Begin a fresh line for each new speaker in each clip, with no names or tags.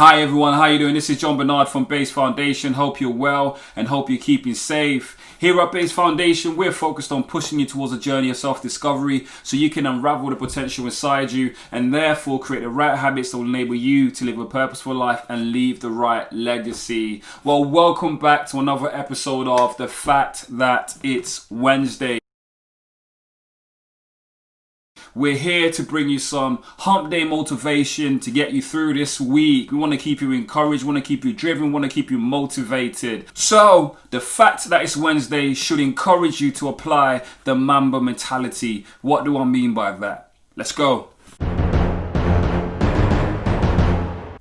Hi everyone, how you doing? This is John Bernard from B.A.C.E Foundation. Hope you're well and hope you're keeping safe. Here at B.A.C.E Foundation, we're focused on pushing you towards a journey of self-discovery so you can unravel the potential inside you and therefore create the right habits that will enable you to live a purposeful life and leave the right legacy. Well, welcome back to another episode of The Fact That It's Wednesday. We're here to bring you some hump day motivation to get you through this week. We want to keep you encouraged, we want to keep you driven, we want to keep you motivated. So, the fact that it's Wednesday should encourage you to apply the Mamba mentality. What do I mean by that? Let's go.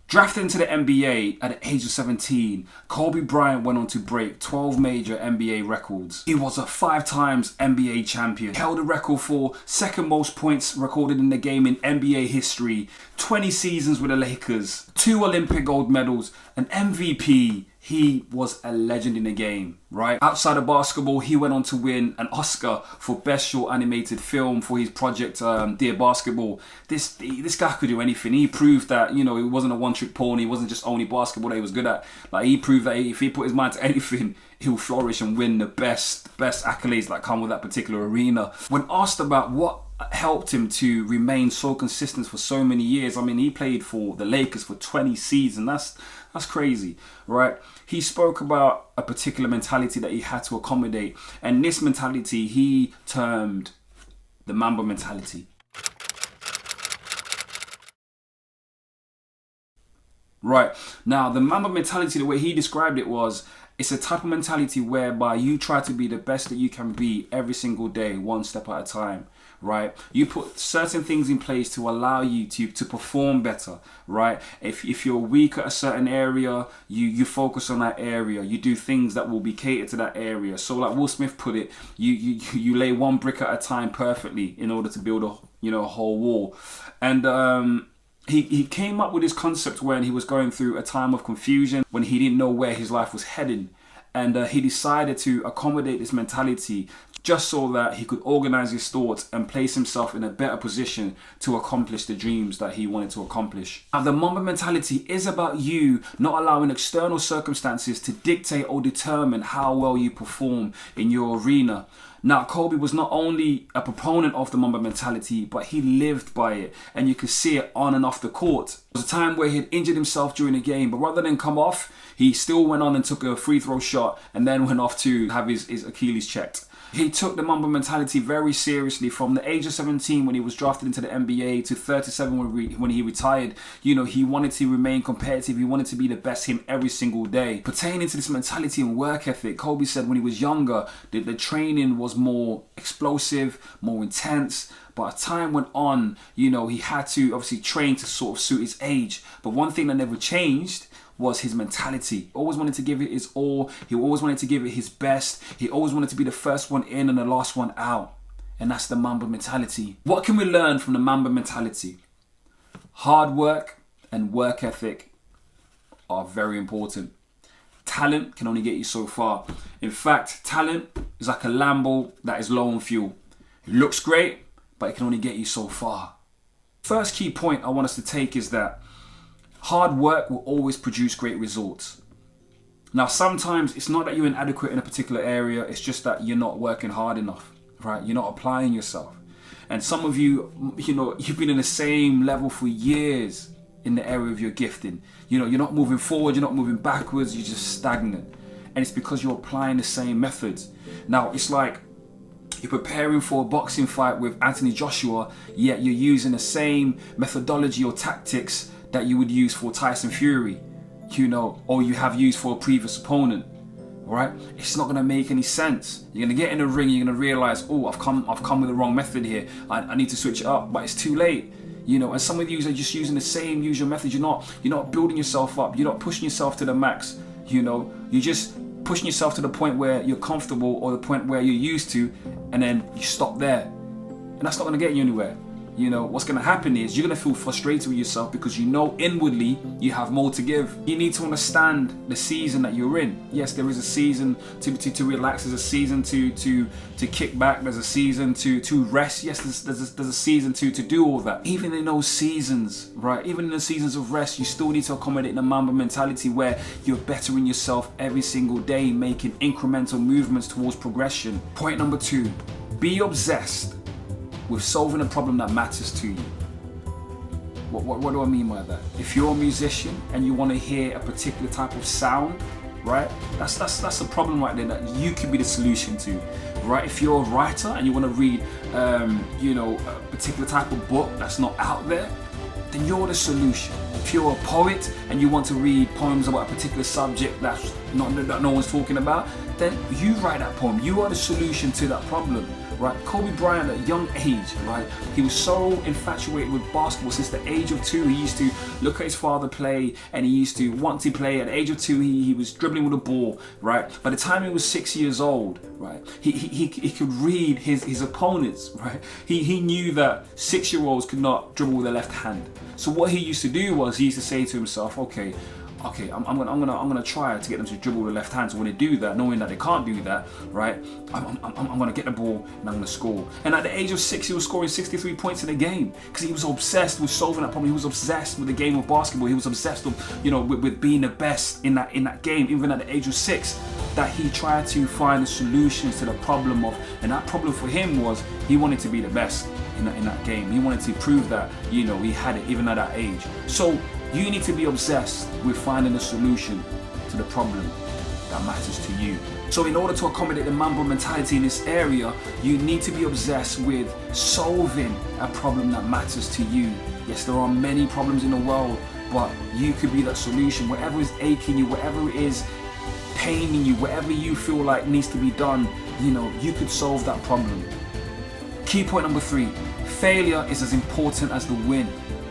Drafted into the NBA at the age of 17, Kobe Bryant went on to break 12 major NBA records. He was a 5 times NBA champion, held a record for second most points recorded in the game in NBA history, 20 seasons with the Lakers, 2 Olympic gold medals, an MVP. He was a legend in the game, right? Outside of basketball, he went on to win an Oscar for Best Short Animated Film for his project, Dear Basketball. This guy could do anything. He proved that, he wasn't a one-trick pony. He wasn't just only basketball that he was good at. Like, he proved that if he put his mind to anything, he'll flourish and win the best accolades that come with that particular arena. When asked about what helped him to remain so consistent for so many years, I mean, he played for the Lakers for 20 seasons. That's crazy, right? He spoke about a particular mentality that he had to accommodate, and this mentality he termed the Mamba mentality. Right, now the Mamba mentality, the way he described it was, it's a type of mentality whereby you try to be the best that you can be every single day, one step at a time, right? You put certain things in place to allow you to perform better, right? If you're weak at a certain area, you focus on that area. You do things that will be catered to that area. So like Will Smith put it, you lay one brick at a time perfectly in order to build a whole wall. And He came up with this concept when he was going through a time of confusion, when he didn't know where his life was heading. And he decided to accommodate this mentality just so that he could organize his thoughts and place himself in a better position to accomplish the dreams that he wanted to accomplish. Now, the Mamba mentality is about you not allowing external circumstances to dictate or determine how well you perform in your arena. Now, Kobe was not only a proponent of the Mamba mentality, but he lived by it, and you could see it on and off the court. There was a time where he had injured himself during a game, but rather than come off, he still went on and took a free throw shot and then went off to have his Achilles checked. He took the Mamba mentality very seriously from the age of 17 when he was drafted into the NBA to 37 when he retired. He wanted to remain competitive. He wanted to be the best him every single day. Pertaining to this mentality and work ethic, Kobe said when he was younger, the training was more explosive, more intense. But as time went on, he had to obviously train to sort of suit his age. But one thing that never changed was his mentality. He always wanted to give it his all. He always wanted to give it his best. He always wanted to be the first one in and the last one out. And that's the Mamba mentality. What can we learn from the Mamba mentality? Hard work and work ethic are very important. Talent can only get you so far. In fact, talent is like a Lambo that is low on fuel. It looks great, but it can only get you so far. First key point I want us to take is that hard work will always produce great results. Now, sometimes it's not that you're inadequate in a particular area, it's just that you're not working hard enough, right? You're not applying yourself. And some of you, you've been in the same level for years in the area of your gifting. You're not moving forward, you're not moving backwards, you're just stagnant. And it's because you're applying the same methods. Now, it's like you're preparing for a boxing fight with Anthony Joshua, yet you're using the same methodology or tactics that you would use for Tyson Fury, or you have used for a previous opponent, right? It's not going to make any sense. You're going to get in the ring, you're going to realize, I've come with the wrong method here. I need to switch it up, but it's too late. And some of you are just using the same usual method. You're not building yourself up. You're not pushing yourself to the max. You're just pushing yourself to the point where you're comfortable or the point where you're used to, and then you stop there. And that's not going to get you anywhere. you know, what's going to happen is you're going to feel frustrated with yourself because you know inwardly you have more to give. You need to understand the season that you're in. Yes, there is a season to relax. There's a season to kick back. There's a season to rest. Yes, there's a season to do all that. Even in those seasons, right? Even in the seasons of rest, you still need to accommodate the Mamba mentality where you're bettering yourself every single day, making incremental movements towards progression. Point number 2, be obsessed with solving a problem that matters to you. What do I mean by that? If you're a musician and you want to hear a particular type of sound, right? That's a problem right there that you could be the solution to, right? If you're a writer and you want to read, a particular type of book that's not out there, then you're the solution. If you're a poet and you want to read poems about a particular subject that no one's talking about, then you write that poem. You are the solution to that problem. Right, Kobe Bryant at a young age, right, he was so infatuated with basketball since the age of 2. He used to look at his father play and he used to want to play. At the age of 2, he was dribbling with a ball, right? By the time he was 6 years old, right, he could read his opponents, right? He knew that 6-year-olds could not dribble with their left hand. So what he used to do was he used to say to himself, okay, I'm gonna try to get them to dribble with the left hand. So when they do that, knowing that they can't do that, right, I'm gonna get the ball and I'm gonna score. And at the age of 6, he was scoring 63 points in a game because he was obsessed with solving that problem. He was obsessed with the game of basketball. He was obsessed with being the best in that game. Even at the age of 6, that he tried to find the solutions to the problem of, and that problem for him was he wanted to be the best in that game. He wanted to prove that he had it even at that age. So you need to be obsessed with finding a solution to the problem that matters to you. So in order to accommodate the Mamba mentality in this area, you need to be obsessed with solving a problem that matters to you. Yes, there are many problems in the world, but you could be that solution. Whatever is aching you, whatever it is paining you, whatever you feel like needs to be done, you could solve that problem. Key point number 3, failure is as important as the win.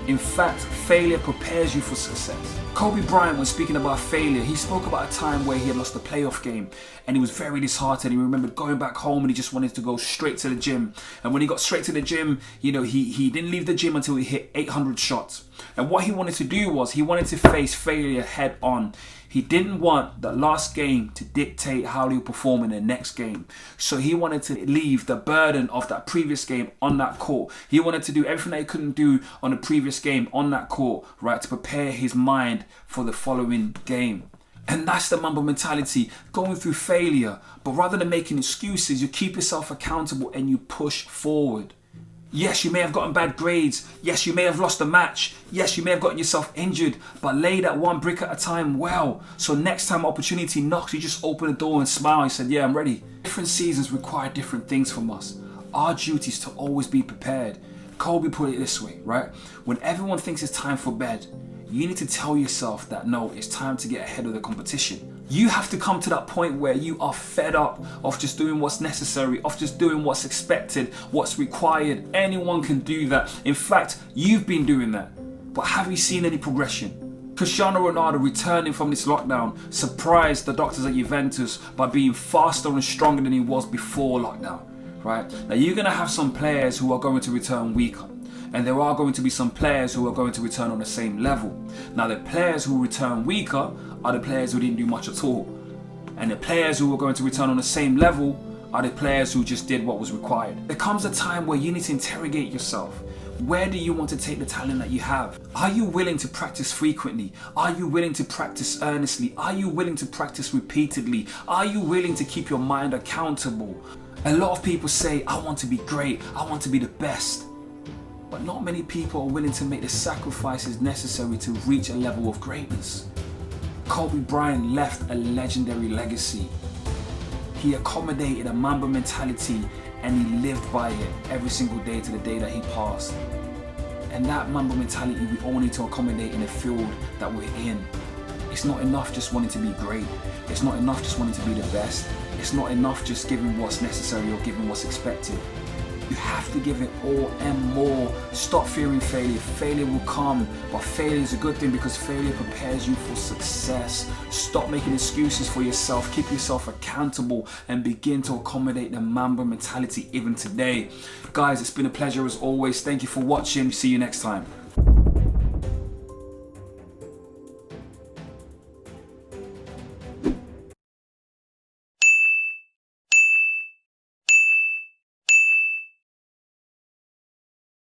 In fact, failure prepares you for success. Kobe Bryant, when speaking about failure, he spoke about a time where he had lost a playoff game and he was very disheartened. He remembered going back home and he just wanted to go straight to the gym. And when he got straight to the gym, he didn't leave the gym until he hit 800 shots. And what he wanted to do was he wanted to face failure head on. He didn't want the last game to dictate how he'll perform in the next game. So he wanted to leave the burden of that previous game on that court. He wanted to do everything that he couldn't do on the previous game on that court, right, to prepare his mind for the following game. And that's the Mamba mentality, going through failure. But rather than making excuses, you keep yourself accountable and you push forward. Yes, you may have gotten bad grades. Yes, you may have lost a match. Yes, you may have gotten yourself injured, but lay that one brick at a time well. So next time opportunity knocks, you just open the door and smile and said, yeah, I'm ready. Different seasons require different things from us. Our duty is to always be prepared. Kobe put it this way, right? When everyone thinks it's time for bed, you need to tell yourself that no, it's time to get ahead of the competition. You have to come to that point where you are fed up of just doing what's necessary, of just doing what's expected, what's required. Anyone can do that. In fact, you've been doing that. But have you seen any progression? Cristiano Ronaldo, returning from this lockdown, surprised the doctors at Juventus by being faster and stronger than he was before lockdown, right? Now you're going to have some players who are going to return weaker. And there are going to be some players who are going to return on the same level. Now the players who return weaker are the players who didn't do much at all. And the players who are going to return on the same level are the players who just did what was required. There comes a time where you need to interrogate yourself. Where do you want to take the talent that you have? Are you willing to practice frequently? Are you willing to practice earnestly? Are you willing to practice repeatedly? Are you willing to keep your mind accountable? A lot of people say, I want to be great. I want to be the best. But not many people are willing to make the sacrifices necessary to reach a level of greatness. Kobe Bryant left a legendary legacy. He accommodated a Mamba mentality and he lived by it every single day to the day that he passed. And that Mamba mentality we all need to accommodate in the field that we're in. It's not enough just wanting to be great. It's not enough just wanting to be the best. It's not enough just giving what's necessary or giving what's expected. You have to give it all and more. Stop fearing failure. Failure will come, but failure is a good thing because failure prepares you for success. Stop making excuses for yourself. Keep yourself accountable and begin to accommodate the Mamba mentality even today. Guys, it's been a pleasure as always. Thank you for watching. See you next time.